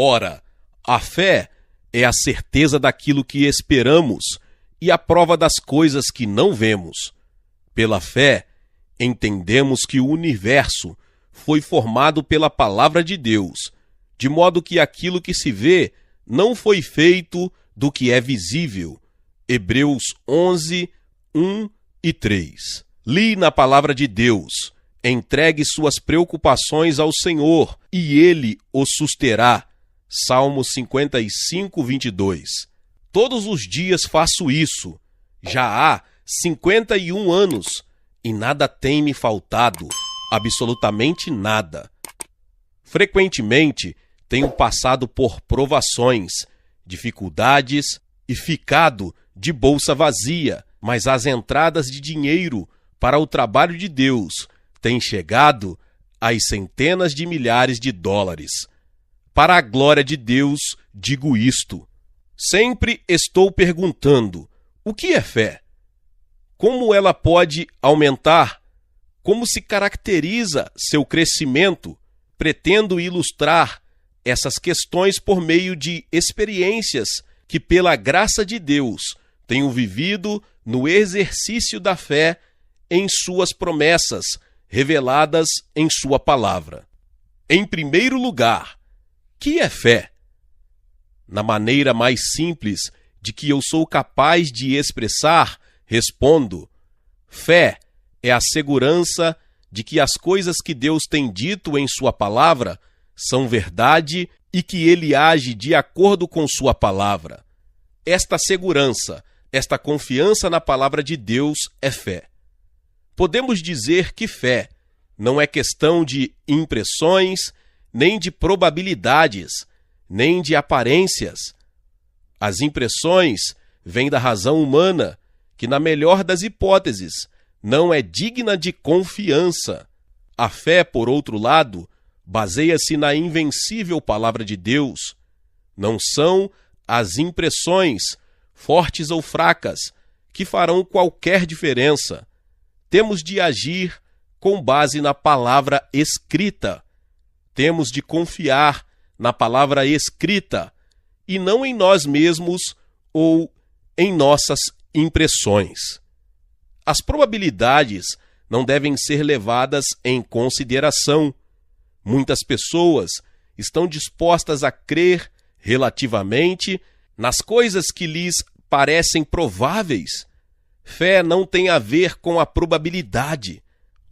Ora, a fé é a certeza daquilo que esperamos e a prova das coisas que não vemos. Pela fé, entendemos que o universo foi formado pela palavra de Deus, de modo que aquilo que se vê não foi feito do que é visível. Hebreus 11, 1 e 3. Li na palavra de Deus: entregue suas preocupações ao Senhor e Ele o susterá. Salmo 55, 22. Todos os dias faço isso. Já há 51 anos e nada tem me faltado, absolutamente nada. Frequentemente tenho passado por provações, dificuldades e ficado de bolsa vazia, mas as entradas de dinheiro para o trabalho de Deus têm chegado às centenas de milhares de dólares. Para a glória de Deus, digo isto. Sempre estou perguntando: o que é fé? Como ela pode aumentar? Como se caracteriza seu crescimento? Pretendo ilustrar essas questões por meio de experiências que, pela graça de Deus, tenho vivido no exercício da fé em suas promessas, reveladas em sua palavra. Em primeiro lugar, que é fé? Na maneira mais simples de que eu sou capaz de expressar, respondo: fé é a segurança de que as coisas que Deus tem dito em sua palavra são verdade e que Ele age de acordo com sua palavra. Esta segurança, esta confiança na palavra de Deus é fé. Podemos dizer que fé não é questão de impressões, nem de probabilidades, nem de aparências. As impressões vêm da razão humana, que, na melhor das hipóteses, não é digna de confiança. A fé, por outro lado, baseia-se na invencível palavra de Deus. Não são as impressões, fortes ou fracas, que farão qualquer diferença. Temos de agir com base na palavra escrita. Temos de confiar na palavra escrita e não em nós mesmos ou em nossas impressões. As probabilidades não devem ser levadas em consideração. Muitas pessoas estão dispostas a crer relativamente nas coisas que lhes parecem prováveis. Fé não tem a ver com a probabilidade.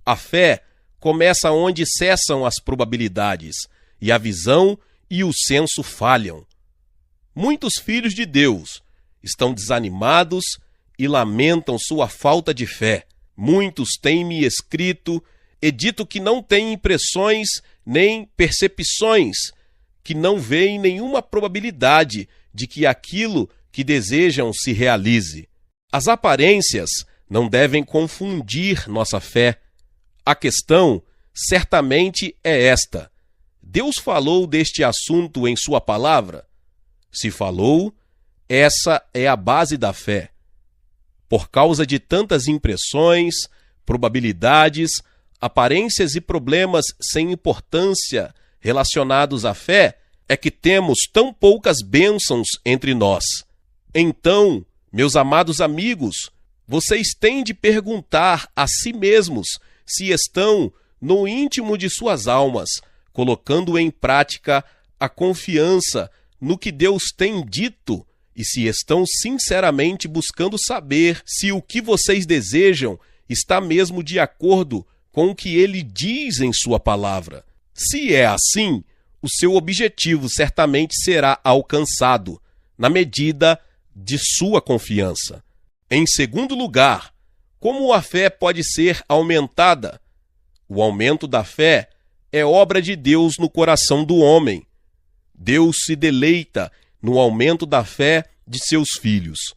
A fé começa onde cessam as probabilidades, e a visão e o senso falham. Muitos filhos de Deus estão desanimados e lamentam sua falta de fé. Muitos têm me escrito e dito que não têm impressões nem percepções, que não veem nenhuma probabilidade de que aquilo que desejam se realize. As aparências não devem confundir nossa fé. A questão certamente é esta: Deus falou deste assunto em sua palavra? Se falou, essa é a base da fé. Por causa de tantas impressões, probabilidades, aparências e problemas sem importância relacionados à fé, é que temos tão poucas bênçãos entre nós. Então, meus amados amigos, vocês têm de perguntar a si mesmos se estão, no íntimo de suas almas, colocando em prática a confiança no que Deus tem dito e se estão sinceramente buscando saber se o que vocês desejam está mesmo de acordo com o que Ele diz em sua palavra. Se é assim, o seu objetivo certamente será alcançado, na medida de sua confiança. Em segundo lugar, como a fé pode ser aumentada? O aumento da fé é obra de Deus no coração do homem. Deus se deleita no aumento da fé de seus filhos.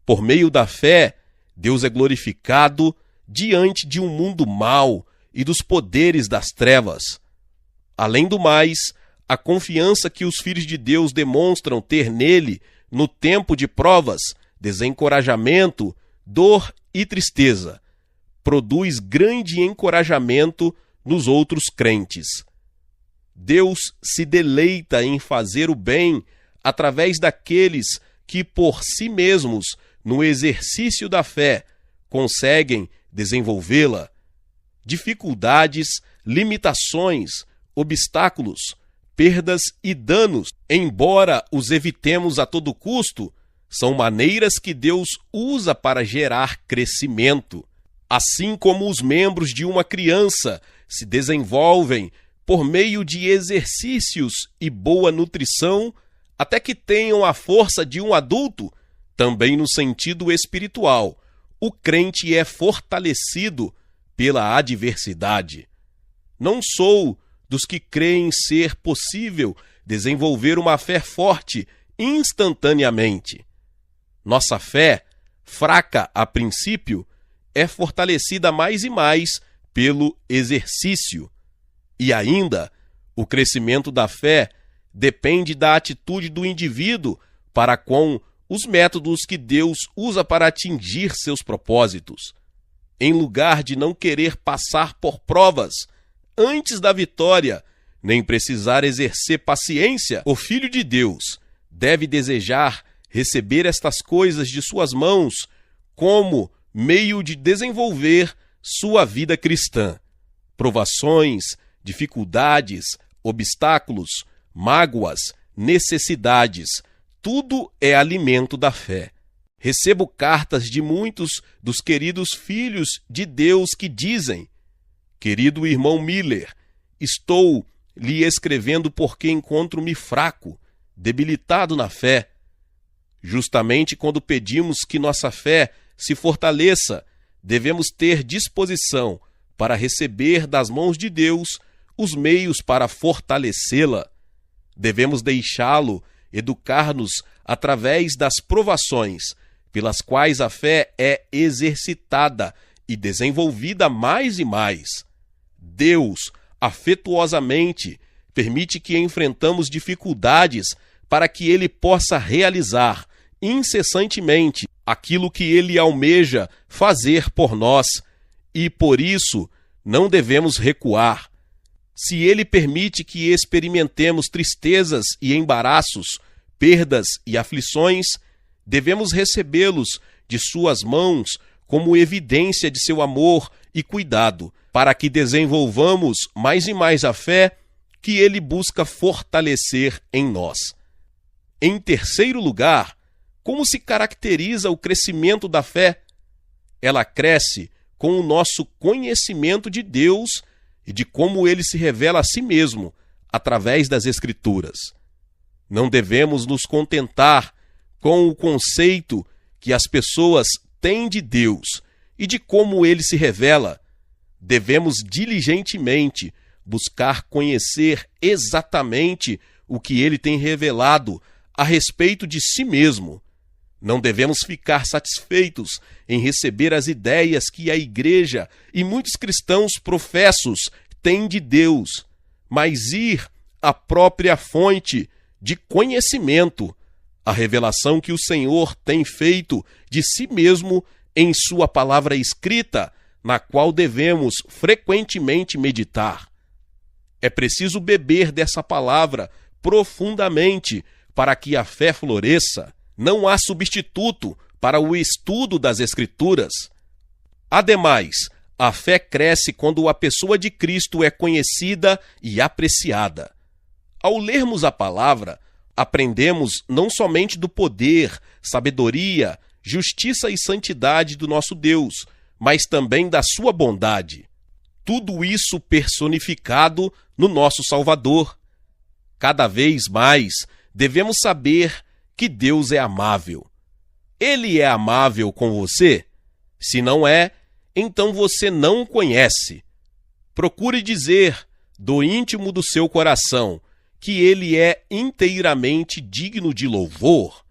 Por meio da fé, Deus é glorificado diante de um mundo mau e dos poderes das trevas. Além do mais, a confiança que os filhos de Deus demonstram ter nele no tempo de provas, desencorajamento, dor e tristeza, produz grande encorajamento nos outros crentes. Deus se deleita em fazer o bem através daqueles que por si mesmos, no exercício da fé, conseguem desenvolvê-la. Dificuldades, limitações, obstáculos, perdas e danos, embora os evitemos a todo custo, são maneiras que Deus usa para gerar crescimento. Assim como os membros de uma criança se desenvolvem por meio de exercícios e boa nutrição, até que tenham a força de um adulto, também no sentido espiritual, o crente é fortalecido pela adversidade. Não sou dos que creem ser possível desenvolver uma fé forte instantaneamente. Nossa fé, fraca a princípio, é fortalecida mais e mais pelo exercício. E ainda, o crescimento da fé depende da atitude do indivíduo para com os métodos que Deus usa para atingir seus propósitos. Em lugar de não querer passar por provas antes da vitória, nem precisar exercer paciência, o Filho de Deus deve desejar receber estas coisas de suas mãos como meio de desenvolver sua vida cristã. Provações, dificuldades, obstáculos, mágoas, necessidades, tudo é alimento da fé. Recebo cartas de muitos dos queridos filhos de Deus que dizem: querido irmão Miller, estou lhe escrevendo porque encontro-me fraco, debilitado na fé. Justamente quando pedimos que nossa fé se fortaleça, devemos ter disposição para receber das mãos de Deus os meios para fortalecê-la. Devemos deixá-lo educar-nos através das provações, pelas quais a fé é exercitada e desenvolvida mais e mais. Deus, afetuosamente, permite que enfrentamos dificuldades para que Ele possa realizar incessantemente aquilo que Ele almeja fazer por nós, e por isso não devemos recuar. Se Ele permite que experimentemos tristezas e embaraços, perdas e aflições, devemos recebê-los de suas mãos como evidência de seu amor e cuidado, para que desenvolvamos mais e mais a fé que Ele busca fortalecer em nós. Em terceiro lugar, como se caracteriza o crescimento da fé? Ela cresce com o nosso conhecimento de Deus e de como Ele se revela a si mesmo através das Escrituras. Não devemos nos contentar com o conceito que as pessoas têm de Deus e de como Ele se revela. Devemos diligentemente buscar conhecer exatamente o que Ele tem revelado a respeito de si mesmo. Não devemos ficar satisfeitos em receber as ideias que a Igreja e muitos cristãos professos têm de Deus, mas ir à própria fonte de conhecimento, a revelação que o Senhor tem feito de si mesmo em sua palavra escrita, na qual devemos frequentemente meditar. É preciso beber dessa palavra profundamente para que a fé floresça. Não há substituto para o estudo das Escrituras. Ademais, a fé cresce quando a pessoa de Cristo é conhecida e apreciada. Ao lermos a palavra, aprendemos não somente do poder, sabedoria, justiça e santidade do nosso Deus, mas também da sua bondade. Tudo isso personificado no nosso Salvador. Cada vez mais devemos saber que Deus é amável. Ele é amável com você? Se não é, então você não o conhece. Procure dizer, do íntimo do seu coração, que Ele é inteiramente digno de louvor.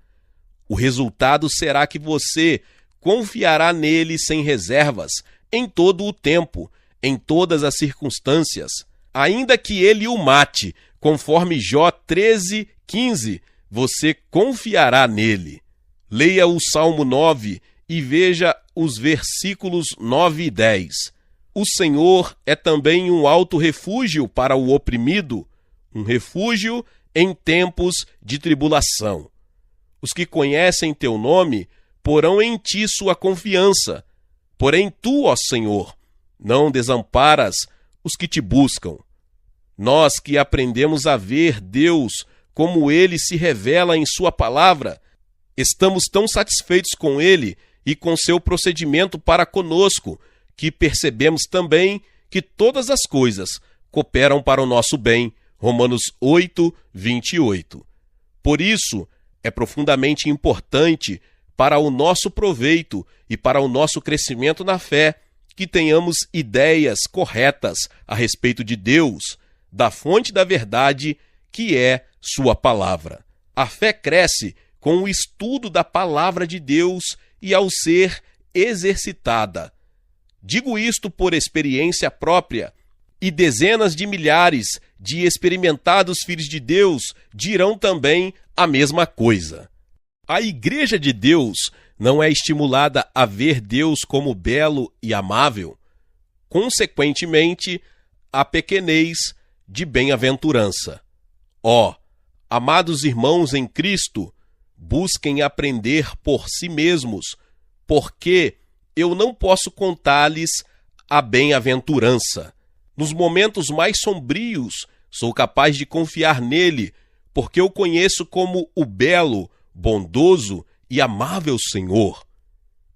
O resultado será que você confiará nele sem reservas, em todo o tempo, em todas as circunstâncias, ainda que ele o mate, conforme Jó 13:15, você confiará nele. Leia o Salmo 9 e veja os versículos 9 e 10. O Senhor é também um alto refúgio para o oprimido, um refúgio em tempos de tribulação. Os que conhecem teu nome porão em ti sua confiança. Porém tu, ó Senhor, não desamparas os que te buscam. Nós que aprendemos a ver Deus como Ele se revela em sua palavra, estamos tão satisfeitos com Ele e com seu procedimento para conosco, que percebemos também que todas as coisas cooperam para o nosso bem. Romanos 8, 28. Por isso, é profundamente importante para o nosso proveito e para o nosso crescimento na fé que tenhamos ideias corretas a respeito de Deus, da fonte da verdade, que é sua palavra. A fé cresce com o estudo da palavra de Deus e ao ser exercitada. Digo isto por experiência própria, e dezenas de milhares de experimentados filhos de Deus dirão também a mesma coisa. A Igreja de Deus não é estimulada a ver Deus como belo e amável. Consequentemente, a pequenez de bem-aventurança. Ó, amados irmãos em Cristo, busquem aprender por si mesmos, porque eu não posso contar-lhes a bem-aventurança. Nos momentos mais sombrios, sou capaz de confiar nele, porque eu conheço como o belo, bondoso e amável Senhor.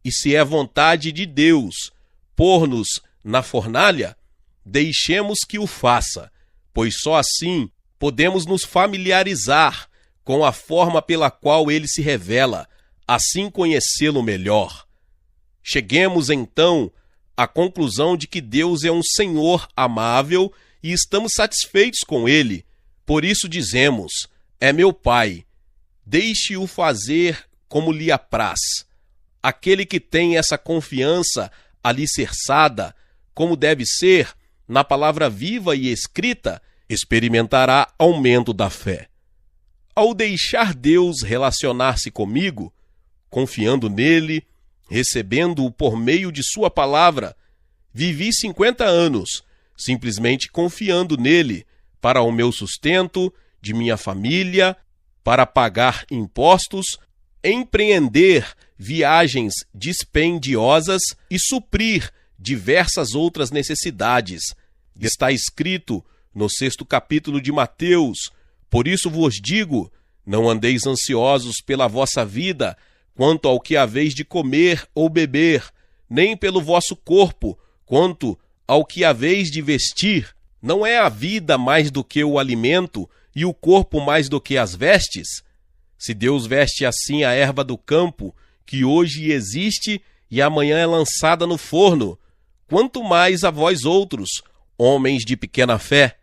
E se é vontade de Deus pôr-nos na fornalha, deixemos que o faça, pois só assim podemos nos familiarizar com a forma pela qual ele se revela, assim conhecê-lo melhor. Cheguemos então à conclusão de que Deus é um Senhor amável e estamos satisfeitos com ele. Por isso dizemos: é meu Pai, deixe-o fazer como lhe apraz. Aquele que tem essa confiança alicerçada, como deve ser, na palavra viva e escrita, experimentará aumento da fé. Ao deixar Deus relacionar-se comigo, confiando nele, recebendo-o por meio de sua palavra, vivi 50 anos, simplesmente confiando nele para o meu sustento, de minha família, para pagar impostos, empreender viagens dispendiosas e suprir diversas outras necessidades. Está escrito no 6º capítulo de Mateus: por isso vos digo, não andeis ansiosos pela vossa vida, quanto ao que haveis de comer ou beber, nem pelo vosso corpo, quanto ao que haveis de vestir. Não é a vida mais do que o alimento, e o corpo mais do que as vestes? Se Deus veste assim a erva do campo, que hoje existe e amanhã é lançada no forno, quanto mais a vós outros, homens de pequena fé.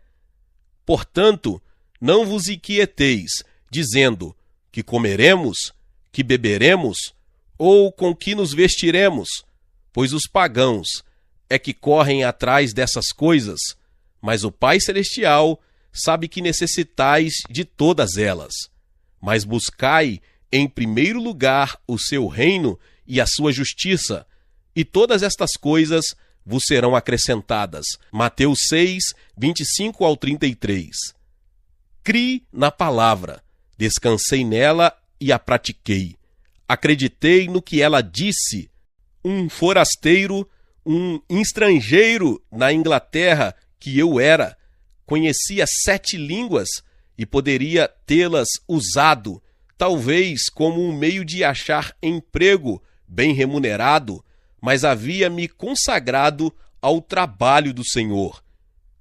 Portanto, não vos inquieteis, dizendo: que comeremos, que beberemos, ou com que nos vestiremos? Pois os pagãos é que correm atrás dessas coisas, mas o Pai Celestial sabe que necessitais de todas elas. Mas buscai em primeiro lugar o seu reino e a sua justiça, e todas estas coisas vos serão acrescentadas. Mateus 6, 25 ao 33. Crie na palavra, descansei nela e a pratiquei. Acreditei no que ela disse. Um forasteiro, um estrangeiro na Inglaterra que eu era, conhecia 7 línguas e poderia tê-las usado, talvez como um meio de achar emprego bem remunerado, mas havia me consagrado ao trabalho do Senhor.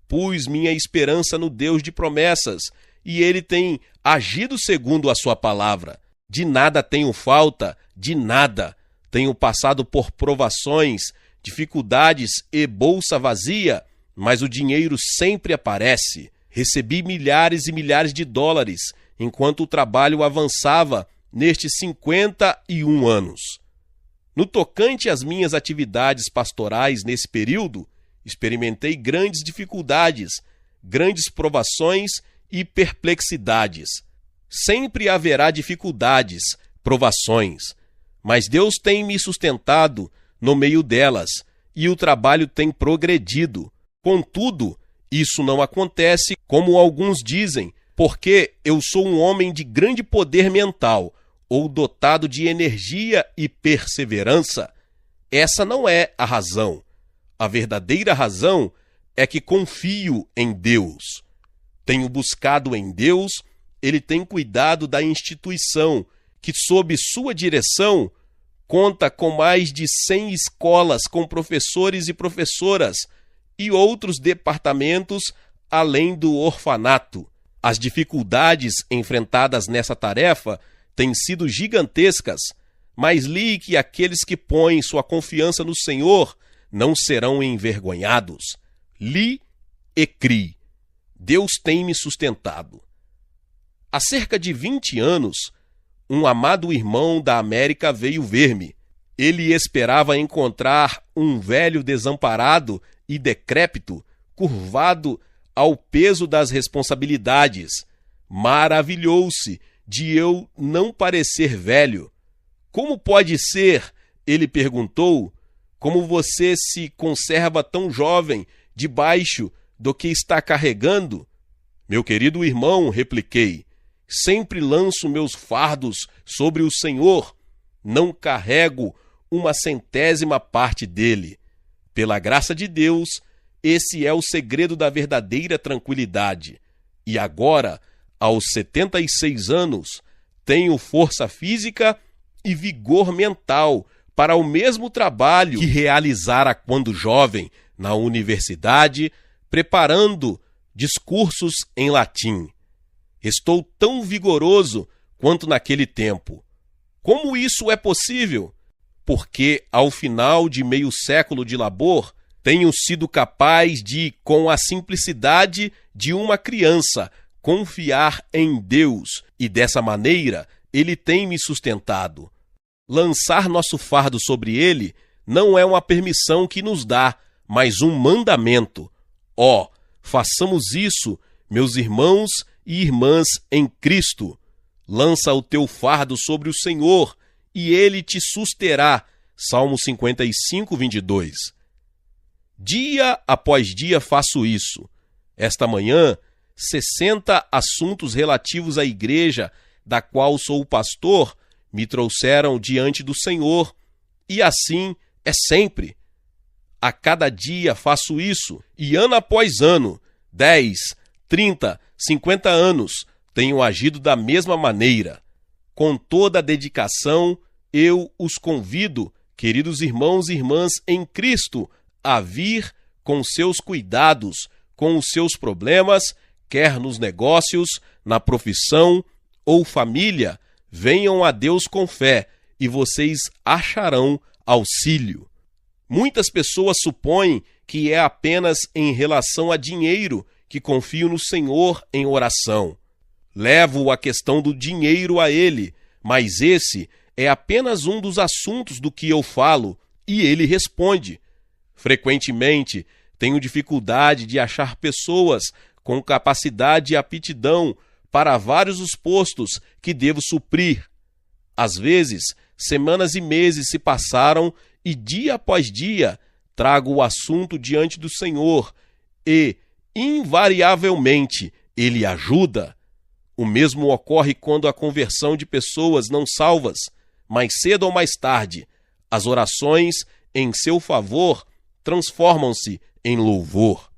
Pus minha esperança no Deus de promessas, e ele tem agido segundo a sua palavra. De nada tenho falta, de nada. Tenho passado por provações, dificuldades e bolsa vazia, mas o dinheiro sempre aparece. Recebi milhares e milhares de dólares, enquanto o trabalho avançava nestes 51 anos. No tocante às minhas atividades pastorais nesse período, experimentei grandes dificuldades, grandes provações e perplexidades. Sempre haverá dificuldades, provações, mas Deus tem me sustentado no meio delas, e o trabalho tem progredido. Contudo, Isso não acontece, como alguns dizem, porque eu sou um homem de grande poder mental ou dotado de energia e perseverança. Essa não é a razão. A verdadeira razão é que confio em Deus. Tenho buscado em Deus, Ele tem cuidado da instituição, que sob sua direção conta com mais de 100 escolas com professores e professoras e outros departamentos além do orfanato. As dificuldades enfrentadas nessa tarefa têm sido gigantescas, mas li que aqueles que põem sua confiança no Senhor não serão envergonhados. Li e cri. Deus tem me sustentado. Há cerca de 20 anos, um amado irmão da América veio ver-me. Ele esperava encontrar um velho desamparado e decrépito, curvado ao peso das responsabilidades. Maravilhou-se de eu não parecer velho. Como pode ser, ele perguntou, como você se conserva tão jovem debaixo do que está carregando? Meu querido irmão, repliquei, sempre lanço meus fardos sobre o Senhor, não carrego uma centésima parte dele. Pela graça de Deus, esse é o segredo da verdadeira tranquilidade. E agora, aos 76 anos, tenho força física e vigor mental para o mesmo trabalho que realizara quando jovem na universidade, preparando discursos em latim. Estou tão vigoroso quanto naquele tempo. Como isso é possível? Porque, ao final de meio século de labor, tenho sido capaz de, com a simplicidade de uma criança, confiar em Deus, e dessa maneira Ele tem me sustentado. Lançar nosso fardo sobre Ele não é uma permissão que nos dá, mas um mandamento. Ó, façamos isso, meus irmãos e irmãs em Cristo. Lança o teu fardo sobre o Senhor, e Ele te susterá. Salmo 55, 22. Dia após dia faço isso. Esta manhã, 60 assuntos relativos à igreja, da qual sou o pastor, me trouxeram diante do Senhor, e assim é sempre. A cada dia faço isso, e ano após ano, 10, 30, 50 anos, tenho agido da mesma maneira. Com toda a dedicação, eu os convido, queridos irmãos e irmãs em Cristo, a vir com seus cuidados, com os seus problemas, quer nos negócios, na profissão ou família, venham a Deus com fé e vocês acharão auxílio. Muitas pessoas supõem que é apenas em relação a dinheiro que confio no Senhor em oração. Levo a questão do dinheiro a Ele, mas esse é apenas um dos assuntos do que eu falo, e Ele responde. Frequentemente, tenho dificuldade de achar pessoas com capacidade e aptidão para vários os postos que devo suprir. Às vezes, semanas e meses se passaram e dia após dia trago o assunto diante do Senhor e, invariavelmente, Ele ajuda. O mesmo ocorre quando a conversão de pessoas não salvas, mais cedo ou mais tarde, as orações em seu favor transformam-se em louvor.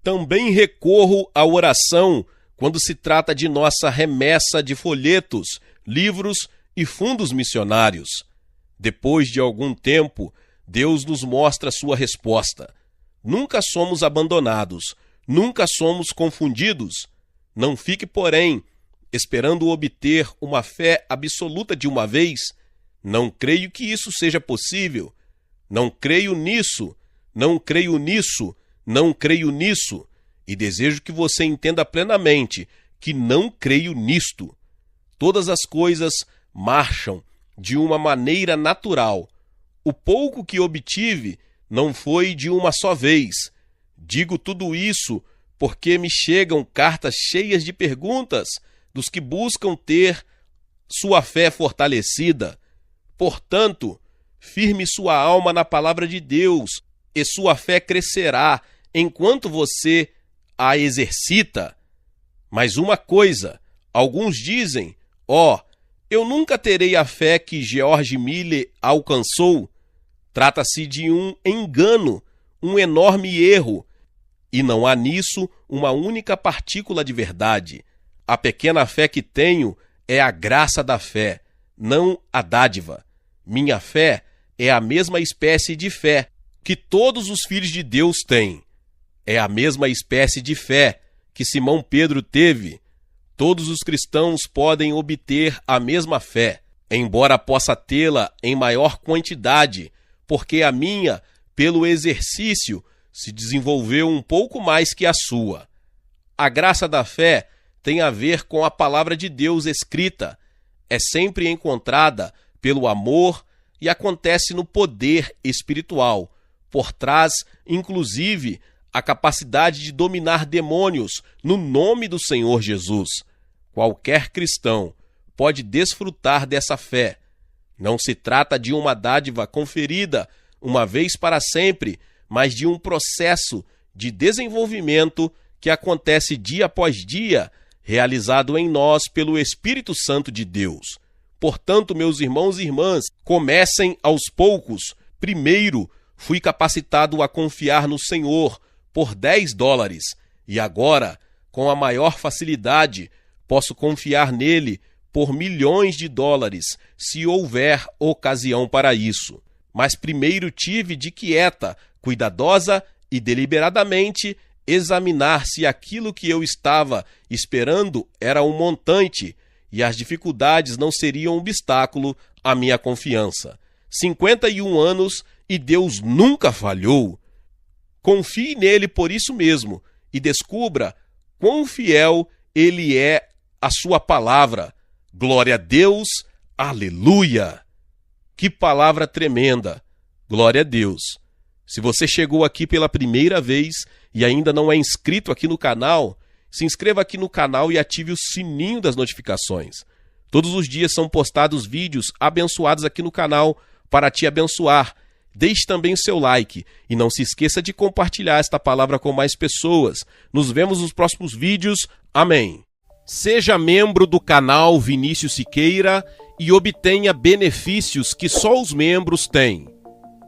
Também recorro à oração quando se trata de nossa remessa de folhetos, livros e fundos missionários. Depois de algum tempo, Deus nos mostra sua resposta. Nunca somos abandonados, nunca somos confundidos. Não fique, porém, esperando obter uma fé absoluta de uma vez. Não creio que isso seja possível. Não creio nisso, não creio nisso, não creio nisso. E desejo que você entenda plenamente que não creio nisto. Todas as coisas marcham de uma maneira natural. O pouco que obtive não foi de uma só vez. Digo tudo isso porque me chegam cartas cheias de perguntas dos que buscam ter sua fé fortalecida. Portanto, firme sua alma na palavra de Deus, e sua fé crescerá enquanto você a exercita. Mas uma coisa, alguns dizem, eu nunca terei a fé que George Miller alcançou. Trata-se de um engano, um enorme erro, e não há nisso uma única partícula de verdade. A pequena fé que tenho é a graça da fé, não a dádiva. Minha fé é a mesma espécie de fé que todos os filhos de Deus têm. É a mesma espécie de fé que Simão Pedro teve. Todos os cristãos podem obter a mesma fé, embora possa tê-la em maior quantidade, porque a minha, pelo exercício, se desenvolveu um pouco mais que a sua. A graça da fé tem a ver com a palavra de Deus escrita. É sempre encontrada pelo amor e acontece no poder espiritual. Por trás, inclusive, a capacidade de dominar demônios no nome do Senhor Jesus. Qualquer cristão pode desfrutar dessa fé. Não se trata de uma dádiva conferida uma vez para sempre, mas de um processo de desenvolvimento que acontece dia após dia, realizado em nós pelo Espírito Santo de Deus. Portanto, meus irmãos e irmãs, comecem aos poucos. Primeiro, fui capacitado a confiar no Senhor por $10, e agora, com a maior facilidade, posso confiar nele por milhões de dólares, se houver ocasião para isso. Mas primeiro tive de quieta, cuidadosa e deliberadamente examinar se aquilo que eu estava esperando era um montante e as dificuldades não seriam um obstáculo à minha confiança. 51 anos e Deus nunca falhou. Confie nele por isso mesmo e descubra quão fiel ele é à sua palavra. Glória a Deus, aleluia! Que palavra tremenda! Glória a Deus! Se você chegou aqui pela primeira vez e ainda não é inscrito aqui no canal, se inscreva aqui no canal e ative o sininho das notificações. Todos os dias são postados vídeos abençoados aqui no canal para te abençoar. Deixe também o seu like e não se esqueça de compartilhar esta palavra com mais pessoas. Nos vemos nos próximos vídeos. Amém. Seja membro do canal Vinícius Siqueira e obtenha benefícios que só os membros têm.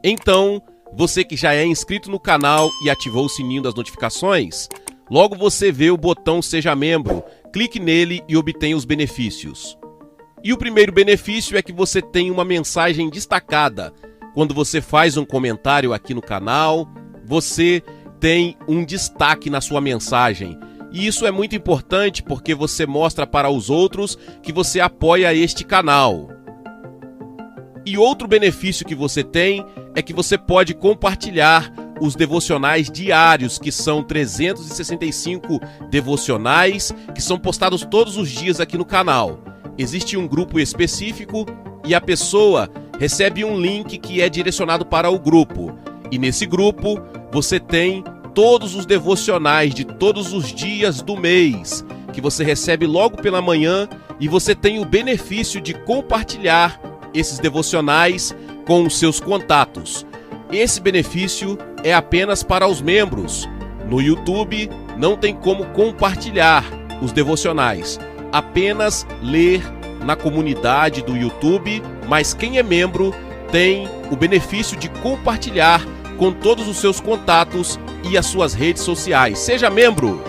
Então, você que já é inscrito no canal e ativou o sininho das notificações, logo você vê o botão Seja Membro, clique nele e obtenha os benefícios. E o primeiro benefício é que você tem uma mensagem destacada. Quando você faz um comentário aqui no canal, você tem um destaque na sua mensagem. E isso é muito importante porque você mostra para os outros que você apoia este canal. E outro benefício que você tem é que você pode compartilhar os devocionais diários, que são 365 devocionais, que são postados todos os dias aqui no canal. Existe um grupo específico e a pessoa recebe um link que é direcionado para o grupo. E nesse grupo você tem todos os devocionais de todos os dias do mês, que você recebe logo pela manhã, e você tem o benefício de compartilhar esses devocionais com os seus contatos. Esse benefício é apenas para os membros. No YouTube não tem como compartilhar os devocionais, apenas ler na comunidade do YouTube, mas quem é membro tem o benefício de compartilhar com todos os seus contatos e as suas redes sociais. Seja membro!